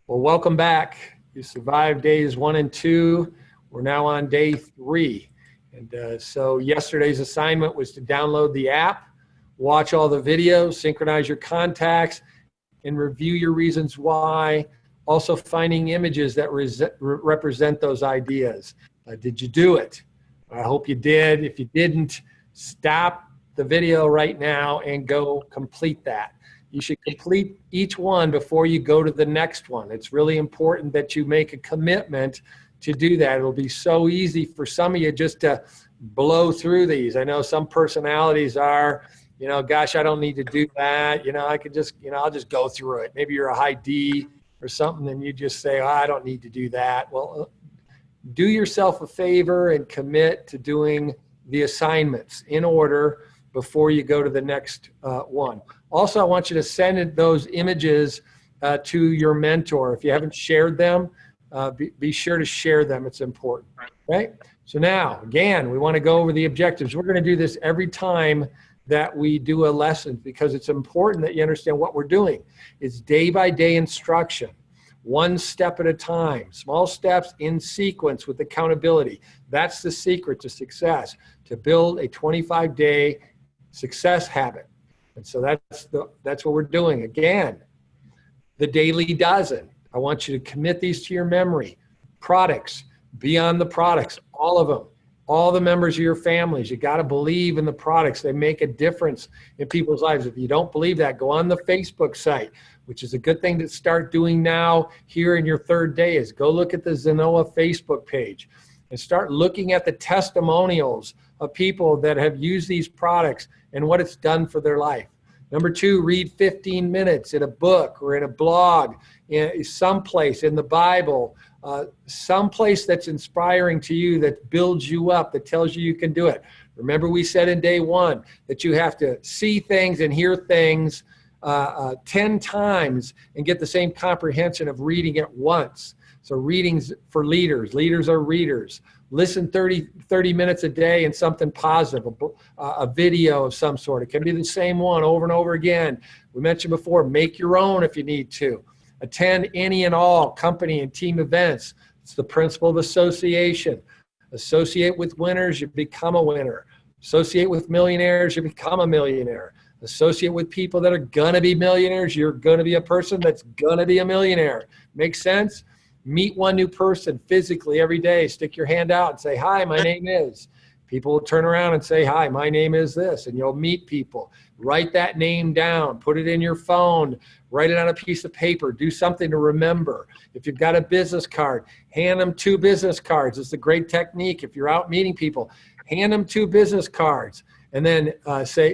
Well, welcome back. You survived days 1 and 2. We're now on day 3. And so yesterday's assignment was to download the app, watch all the videos, synchronize your contacts, and review your reasons why. Also finding images that represent those ideas. Did you do it? I hope you did. If you didn't, stop the video right now and go complete that. You should complete each one before you go to the next one. It's really important that you make a commitment to do that. It'll be so easy for some of you just to blow through these. I know some personalities are, gosh, I don't need to do that. I could just, I'll just go through it. Maybe you're a high D or something and you just say, oh, I don't need to do that. Well, do yourself a favor and commit to doing the assignments in order before you go to the next one. Also, I want you to send those images to your mentor. If you haven't shared them, be sure to share them. It's important. Okay? So now, again, we want to go over the objectives. We're going to do this every time that we do a lesson because it's important that you understand what we're doing. It's day-by-day instruction, one step at a time, small steps in sequence with accountability. That's the secret to success, to build a 25-day success habit. And so that's what we're doing. Again, the daily dozen. I want you to commit these to your memory. Products, beyond the products, all of them. All the members of your families, you got to believe in the products. They make a difference in people's lives. If you don't believe that, go on the Facebook site, which is a good thing to start doing now here in your third day, is go look at the Zenoa Facebook page and start looking at the testimonials of people that have used these products and what it's done for their life. Number 2, read 15 minutes in a book or in a blog, in someplace in the Bible, someplace that's inspiring to you, that builds you up, that tells you can do it. Remember we said in day 1 that you have to see things and hear things 10 times and get the same comprehension of reading it once. So readings for leaders. Leaders are readers. Listen 30 minutes a day and something positive, a video of some sort. It can be the same one over and over again. We mentioned before, make your own if you need to. Attend any and all company and team events. It's the principle of association. Associate with winners, you become a winner. Associate with millionaires, you become a millionaire. Associate with people that are going to be millionaires, you're going to be a person that's going to be a millionaire. Make sense? Meet one new person physically every day. Stick your hand out and say, hi, my name is. People will turn around and say, hi, my name is this, and you'll meet people. Write that name down. Put it in your phone. Write it on a piece of paper. Do something to remember. If you've got a business card, hand them 2 business cards. It's a great technique. If you're out meeting people, hand them 2 business cards. And then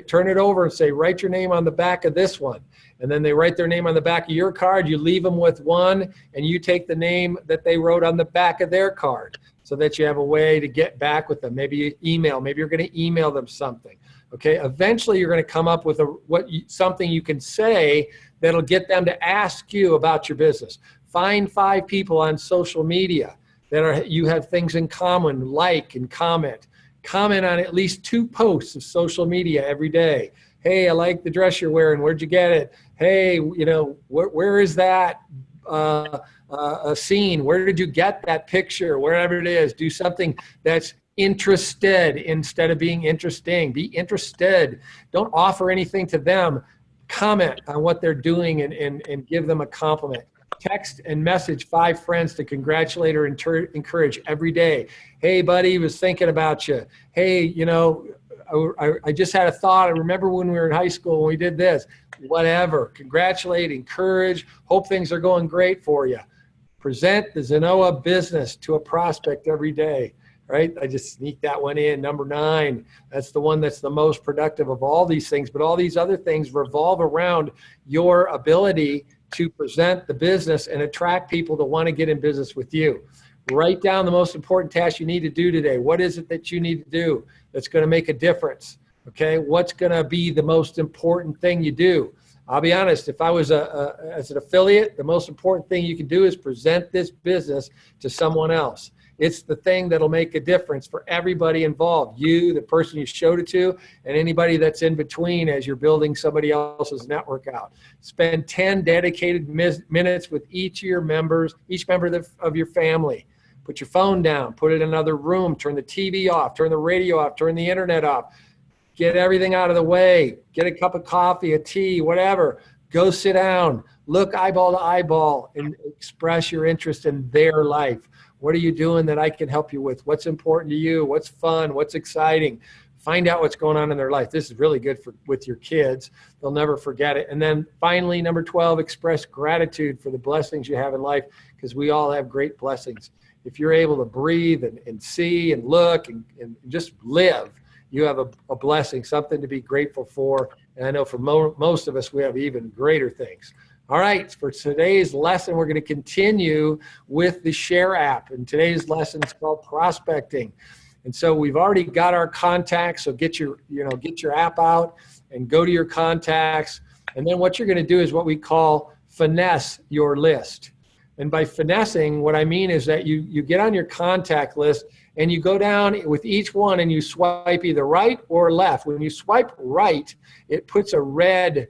turn it over and say, write your name on the back of this one. And then they write their name on the back of your card. You leave them with one, and you take the name that they wrote on the back of their card so that you have a way to get back with them. Maybe you email. Maybe you're going to email them something. Okay. Eventually, you're going to come up with something you can say that'll get them to ask you about your business. Find 5 people on social media that you have things in common, like and comment. Comment on at least 2 posts of social media every day. Hey, I like the dress you're wearing. Where'd you get it? Hey, where is that scene? Where did you get that picture? Wherever it is, do something that's interested instead of being interesting. Be interested. Don't offer anything to them. Comment on what they're doing and give them a compliment. Text and message 5 friends to congratulate or encourage every day. Hey, buddy, was thinking about you. Hey, I just had a thought. I remember when we were in high school when we did this. Whatever. Congratulate, encourage, hope things are going great for you. Present the Zenoa business to a prospect every day. Right? I just sneaked that one in. Number 9. That's the one that's the most productive of all these things. But all these other things revolve around your ability to present the business and attract people to want to get in business with you. Write down the most important task you need to do today. What is it that you need to do that's going to make a difference? Okay, what's going to be the most important thing you do? I'll be honest, if I was as an affiliate, the most important thing you can do is present this business to someone else. It's the thing that'll make a difference for everybody involved. You, the person you showed it to, and anybody that's in between as you're building somebody else's network out. Spend 10 dedicated minutes with each of your members, each member of your family. Put your phone down, put it in another room, turn the TV off, turn the radio off, turn the internet off. Get everything out of the way. Get a cup of coffee, a tea, whatever. Go sit down, look eyeball to eyeball, and express your interest in their life. What are you doing that I can help you with? What's important to you? What's fun? What's exciting? Find out what's going on in their life. This is really good with your kids. They'll never forget it. And then finally, number 12, express gratitude for the blessings you have in life, because we all have great blessings. If you're able to breathe and see and look and just live, you have a blessing, something to be grateful for. And I know for most of us, we have even greater things. All right, for today's lesson, we're going to continue with the Share app. And today's lesson is called Prospecting. And so we've already got our contacts. So get your app out and go to your contacts. And then what you're going to do is what we call finesse your list. And by finessing, what I mean is that you get on your contact list and you go down with each one and you swipe either right or left. When you swipe right, it puts a red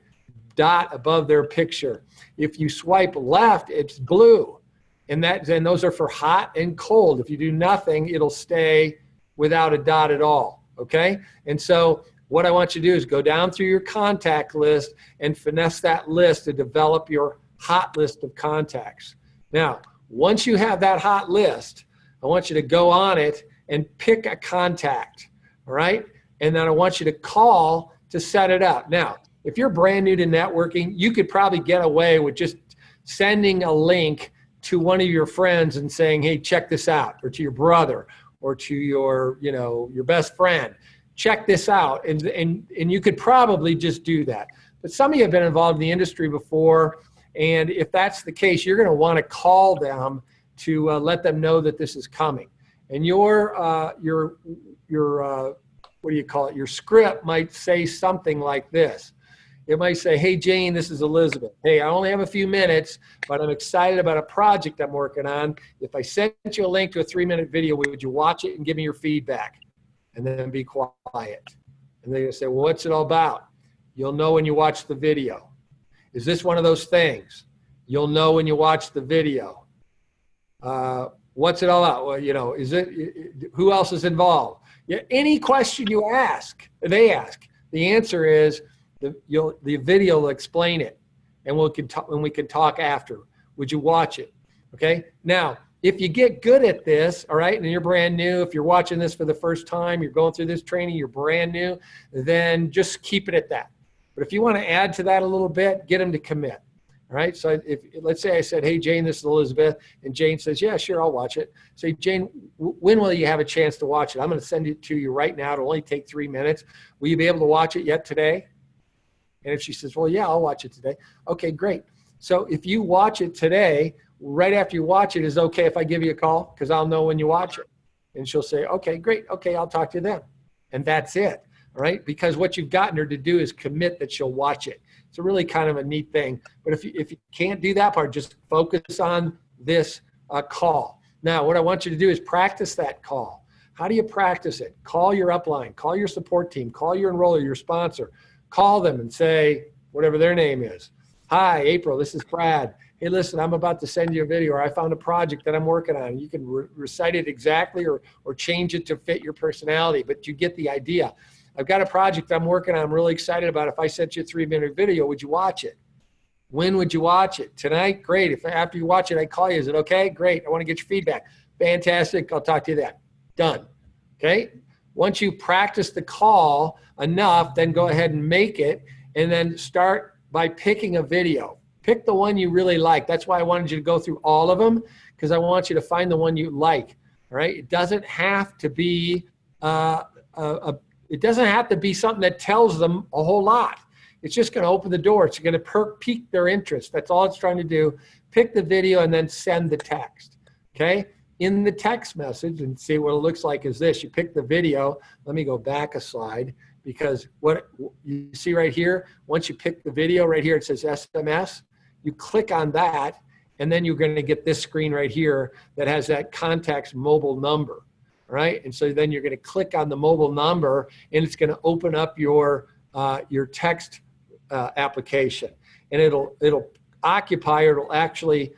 dot above their picture. If you swipe left, it's blue. And those are for hot and cold. If you do nothing, it'll stay without a dot at all, okay? And so what I want you to do is go down through your contact list and finesse that list to develop your hot list of contacts. Now, once you have that hot list, I want you to go on it and pick a contact, all right? And then I want you to call to set it up. Now, if you're brand new to networking, you could probably get away with just sending a link to one of your friends and saying, hey, check this out, or to your brother, or to your best friend. Check this out, and you could probably just do that. But some of you have been involved in the industry before, and if that's the case, you're going to want to call them to let them know that this is coming. And your what do you call it? Your script might say something like this. It might say, hey, Jane, this is Elizabeth. Hey, I only have a few minutes, but I'm excited about a project I'm working on. If I sent you a link to a 3-minute video, would you watch it and give me your feedback? And then be quiet. And they're going to say, well, what's it all about? You'll know when you watch the video. Is this one of those things? You'll know when you watch the video. What's it all about? Well, who else is involved? Yeah, any question they ask, the answer is the video will explain it, and we can talk after. Would you watch it? Okay. Now, if you get good at this, all right, and you're brand new, if you're watching this for the first time, you're going through this training, you're brand new, then just keep it at that. But if you want to add to that a little bit, get them to commit. All right. So let's say I said, hey, Jane, this is Elizabeth. And Jane says, yeah, sure, I'll watch it. Say, Jane, when will you have a chance to watch it? I'm going to send it to you right now. It'll only take 3 minutes. Will you be able to watch it yet today? And if she says, well, yeah, I'll watch it today. Okay, great. So if you watch it today, right after you watch it, is it okay if I give you a call? Because I'll know when you watch it. And she'll say, okay, great. Okay, I'll talk to you then. And that's it. All right. Because what you've gotten her to do is commit that she'll watch it. It's a really kind of a neat thing. But if you can't do that part, just focus on this call. Now, what I want you to do is practice that call. How do you practice it? Call your upline, call your support team, call your enroller, your sponsor. Call them and say, whatever their name is. Hi, April, this is Brad. Hey, listen, I'm about to send you a video, or I found a project that I'm working on. You can recite it exactly or change it to fit your personality, but you get the idea. I've got a project I'm working on. I'm really excited about it. If I sent you a 3-minute video, would you watch it? When would you watch it? Tonight? Great. If after you watch it, I call you. Is it okay? Great. I want to get your feedback. Fantastic. I'll talk to you then. Done. Okay? Once you practice the call enough, then go ahead and make it, and then start by picking a video. Pick the one you really like. That's why I wanted you to go through all of them, because I want you to find the one you like. All right? It doesn't have to be something that tells them a whole lot. It's just going to open the door. It's going to pique their interest. That's all it's trying to do. Pick the video and then send the text. Okay? In the text message, and see what it looks like is this. You pick the video. Let me go back a slide, because what you see right here, once you pick the video right here, it says SMS. You click on that, and then you're going to get this screen right here that has that contact's mobile number, right? And so then you're going to click on the mobile number, and it's going to open up your text application, and it'll occupy, or it'll actually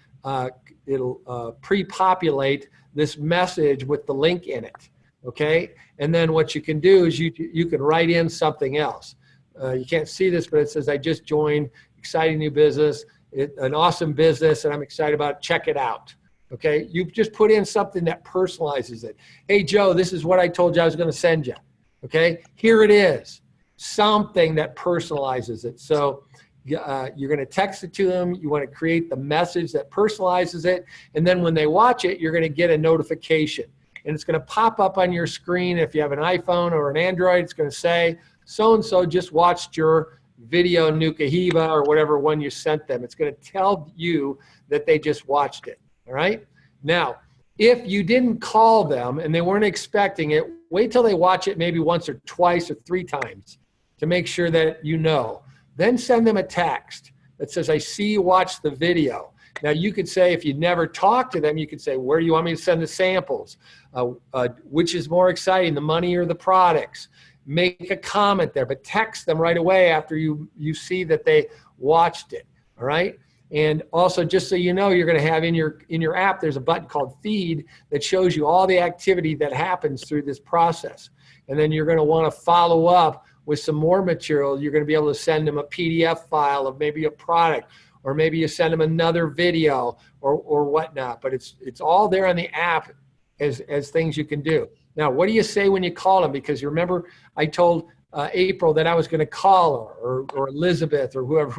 pre-populate this message with the link in it. Okay, and then what you can do is you can write in something else. You can't see this, but it says, I just joined, exciting new business, an awesome business, and I'm excited about it. Check it out. Okay, you just put in something that personalizes it. Hey, Joe, this is what I told you I was going to send you. Okay, here it is. Something that personalizes it. So you're going to text it to them. You want to create the message that personalizes it. And then when they watch it, you're going to get a notification. And it's going to pop up on your screen. If you have an iPhone or an Android, it's going to say, so-and-so just watched your video Nuka Hiva or whatever one you sent them. It's going to tell you that they just watched it. All right. Now, if you didn't call them and they weren't expecting it, wait till they watch it maybe once or twice or 3 times to make sure that you know. Then send them a text that says, I see you watched the video. Now, you could say, if you never talked to them, you could say, where do you want me to send the samples? Which is more exciting, the money or the products? Make a comment there, but text them right away after you see that they watched it, all right? And also, just so you know, you're going to have in your app, there's a button called Feed that shows you all the activity that happens through this process. And then you're going to want to follow up with some more material. You're going to be able to send them a PDF file of maybe a product, or maybe you send them another video or whatnot. But it's all there on the app as things you can do. Now, what do you say when you call them? Because you remember I told April that I was going to call her, or Elizabeth, or whoever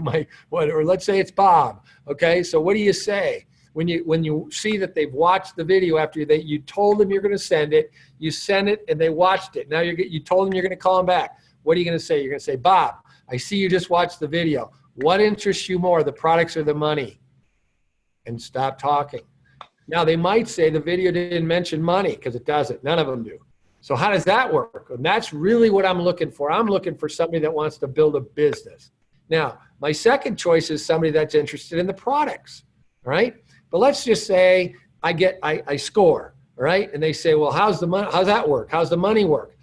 or let's say it's Bob. Okay, so what do you say when you see that they've watched the video after you told them you're going to send it, you sent it and they watched it. Now you told them you're going to call them back. What are you going to say? You're going to say, Bob, I see you just watched the video. What interests you more, the products or the money? And stop talking. Now, they might say the video didn't mention money, because it doesn't. None of them do. So how does that work? And that's really what I'm looking for. I'm looking for somebody that wants to build a business. Now, my second choice is somebody that's interested in the products, all right? But let's just say I score, all right? And they say, well, how's that work? How's the money work?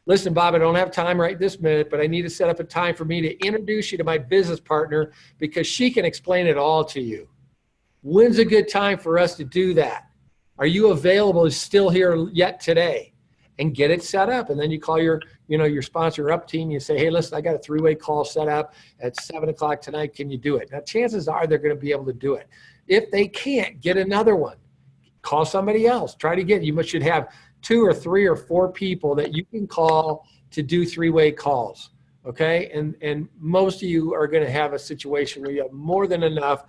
Listen, Bob, I don't have time right this minute, but I need to set up a time for me to introduce you to my business partner, because she can explain it all to you. When's a good time for us to do that? Are you available still here yet today? And get it set up. And then you call your sponsor up team. You say, hey, listen, I got a 3-way call set up at 7 o'clock tonight. Can you do it? Now, chances are they're going to be able to do it. If they can't, get another one. Call somebody else. Try to get, you should have 2 or 3 or 4 people that you can call to do 3-way calls. Okay, and most of you are going to have a situation where you have more than enough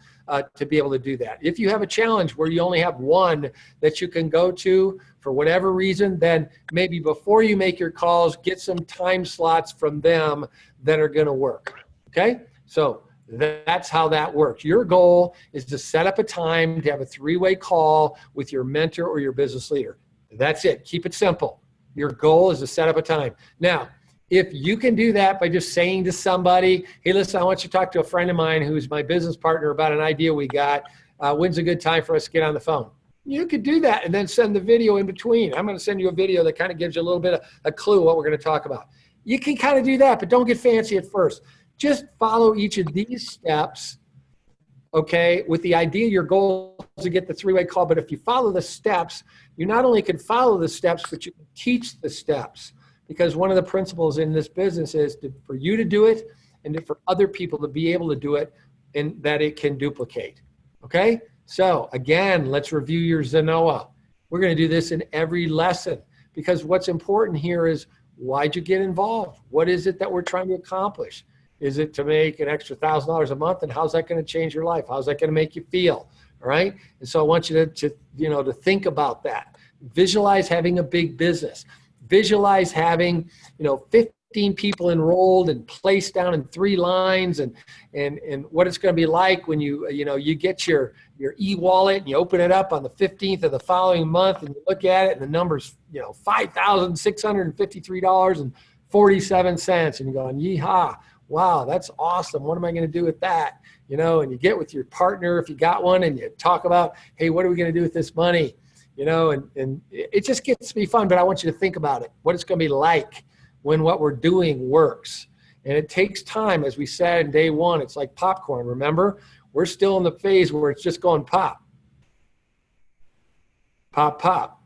to be able to do that. If you have a challenge where you only have one that you can go to for whatever reason, then maybe before you make your calls, get some time slots from them that are going to work. Okay, so that's how that works. Your goal is to set up a time to have a 3-way call with your mentor or your business leader. That's it. Keep it simple. Your goal is to set up a time. Now, if you can do that by just saying to somebody, hey, listen, I want you to talk to a friend of mine who's my business partner about an idea we got. When's a good time for us to get on the phone? You could do that and then send the video in between. I'm going to send you a video that kind of gives you a little bit of a clue what we're going to talk about. You can kind of do that, but don't get fancy at first. Just follow each of these steps, okay, with the idea your goal is to get the 3-way call. But if you follow the steps, you not only can follow the steps, but you can teach the steps. Because one of the principles in this business is for you to do it and for other people to be able to do it, and that it can duplicate. Okay? So again, let's review your Zenoa. We're going to do this in every lesson, because what's important here is, why'd you get involved? What is it that we're trying to accomplish? Is it to make an extra $1,000 a month? And how's that going to change your life? How's that going to make you feel? All right? And so I want you to think about that. Visualize having a big business. Visualize having, 15 people enrolled and placed down in 3 lines, and what it's going to be like when you get your e-wallet and you open it up on the 15th of the following month and you look at it and the number's, $5,653.47, and you're going, yeehaw, wow, that's awesome. What am I going to do with that? You know, and you get with your partner, if you got one, and you talk about, hey, what are we going to do with this money? You know, and it just gets to be fun, but I want you to think about it, what it's going to be like when what we're doing works. And it takes time, as we said in day one. It's like popcorn, remember? We're still in the phase where it's just going pop. Pop, pop.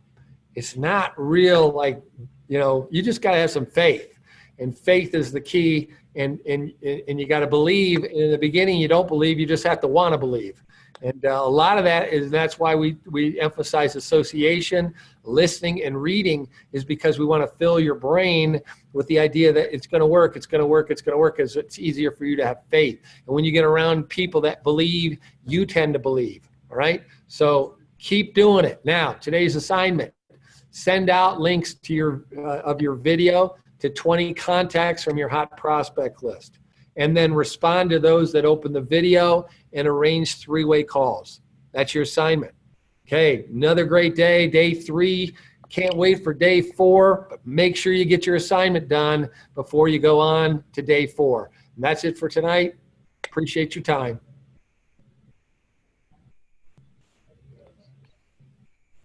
It's not real, like, you know, you just got to have some faith. And faith is the key. And you got to believe. In the beginning, you don't believe. You just have to want to believe. And a lot of that is, that's why we emphasize association, listening, and reading, is because we want to fill your brain with the idea that it's going to work, it's going to work, it's going to work, because it's easier for you to have faith. And when you get around people that believe, you tend to believe, all right? So keep doing it. Now, today's assignment, send out links to your video to 20 contacts from your hot prospect list. And then respond to those that open the video and arrange 3-way calls. That's your assignment. Okay, another great day, day 3. Can't wait for day 4, but make sure you get your assignment done before you go on to day 4. And that's it for tonight. Appreciate your time.